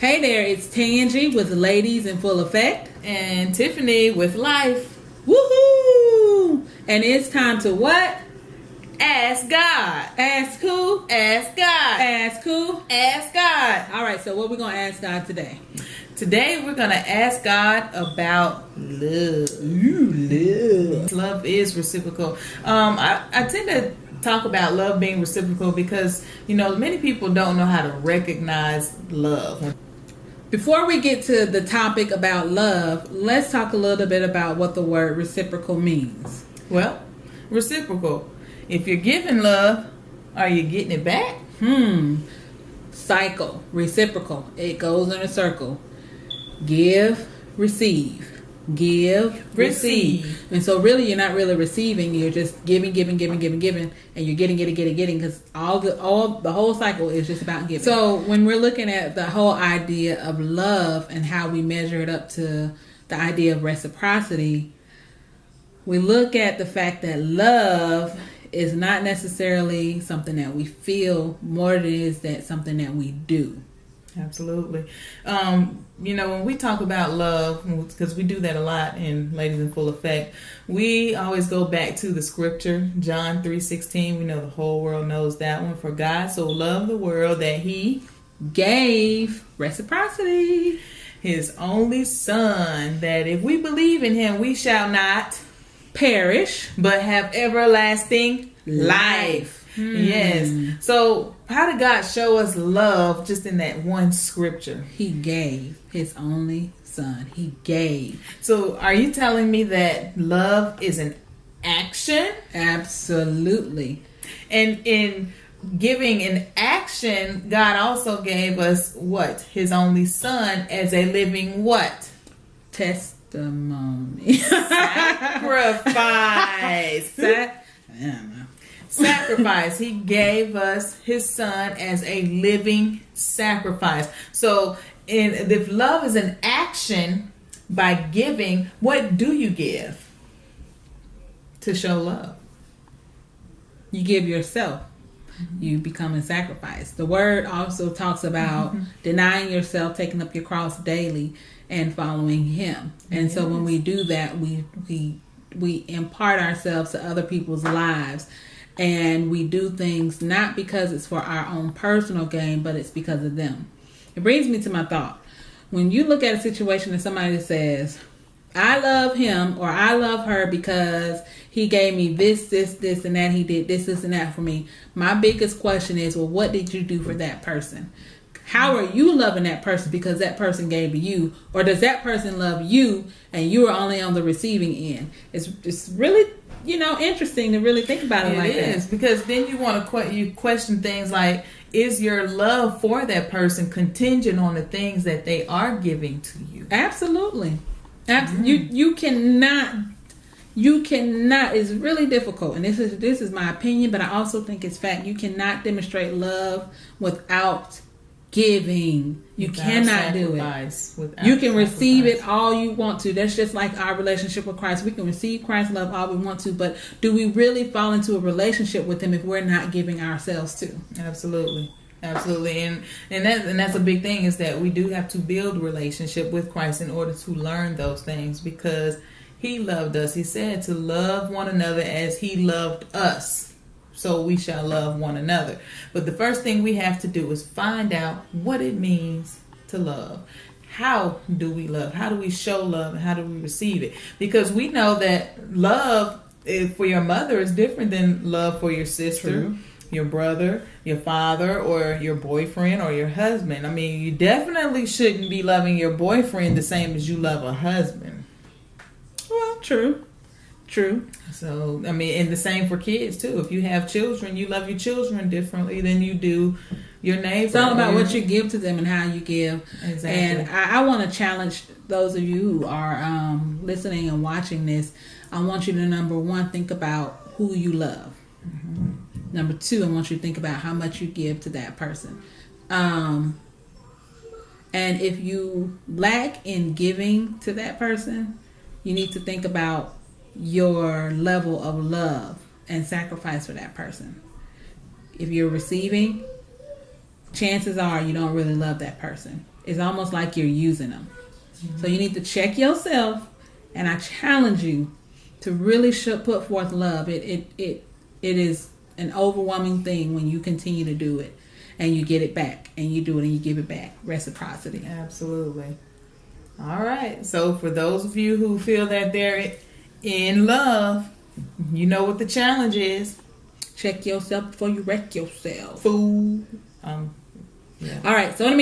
Hey there, it's Tangie with Ladies in Full Effect. And Tiffany with Life. Woohoo! And it's time to what? Ask God. Ask who? Ask God. Ask who? Ask God. All right, so what we're going to ask God today? Today we're going to ask God about love. Love. Love is reciprocal. I tend to talk about love being reciprocal because, many people don't know how to recognize love. Before we get to the topic about love, let's talk a little bit about what the word reciprocal means. Well, reciprocal. If you're giving love, are you getting it back? Cycle. Reciprocal. It goes in a circle. Give, receive. Give, receive. And so really you're not really receiving, you're just giving, and you're getting, because the whole cycle is just about giving. So when we're looking at the whole idea of love and how we measure it up to the idea of reciprocity, we look at the fact that love is not necessarily something that we feel more than it is that something that we do. Absolutely. When we talk about love, because we do that a lot in Ladies in Full Effect, we always go back to the scripture, John 3:16. We know the whole world knows that one. For God so loved the world that he gave reciprocity. His only son, that if we believe in him, we shall not perish, but have everlasting life. Yes. So how did God show us love just in that one scripture? He gave his only son. He gave. So are you telling me that love is an action? Absolutely. And in giving an action, God also gave us what? His only son as a living what? Testimony. Sacrifice. I don't know. Sacrifice. He gave us his son as a living sacrifice. So if love is an action, by giving, what do you give to show love? You give yourself. You become a sacrifice. The word also talks about denying yourself, taking up your cross daily, and following him. And so when we do that, we impart ourselves to other people's lives. And we do things not because it's for our own personal gain, but it's because of them. It brings me to my thought. When you look at a situation and somebody says, I love him or I love her because he gave me this, and that. He did this, and that for me. My biggest question is, well, what did you do for that person? How are you loving that person because that person gave to you? Or does that person love you and you are only on the receiving end? It's really, interesting to really think about it like that. It is, because then you want to question things like, is your love for that person contingent on the things that they are giving to you? Absolutely. You cannot, it's really difficult. And this is my opinion, but I also think it's fact. You cannot demonstrate love without giving. You cannot do it. You can receive it all you want to. That's just like our relationship with Christ. We can receive Christ's love all we want to, but do we really fall into a relationship with him if we're not giving ourselves to? Absolutely. And that's a big thing, is that we do have to build a relationship with Christ in order to learn those things, because he loved us. He said to love one another as he loved us. So we shall love one another. But the first thing we have to do is find out what it means to love. How do we love? How do we show love? And how do we receive it? Because we know that love for your mother is different than love for your sister, your brother, your father, or your boyfriend, or your husband. I mean, you definitely shouldn't be loving your boyfriend the same as you love a husband. Well, true. So, and the same for kids too. If you have children, you love your children differently than you do your neighbor. It's all about what you give to them and how you give. Exactly. And I want to challenge those of you who are listening and watching this. I want you to, number one, think about who you love. Number two, I want you to think about how much you give to that person. And if you lack in giving to that person, you need to think about your level of love and sacrifice for that person. If you're receiving, chances are you don't really love that person. it's almost like you're using them. So you need to check yourself, and I challenge you to really put forth love. It is an overwhelming thing when you continue to do it, and you get it back, and you do it and you give it back. Reciprocity. Absolutely. All right. So for those of you who feel that they're in love, you know what the challenge is. Check yourself before you wreck yourself. Fool. Yeah. All right. So in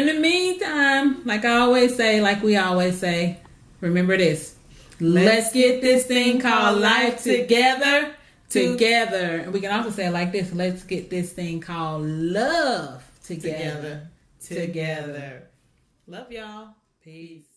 the meantime, like I always say, like we always say, remember this. Let's get this thing called life together. And we can also say it like this. Let's get this thing called love together. Love y'all. Peace.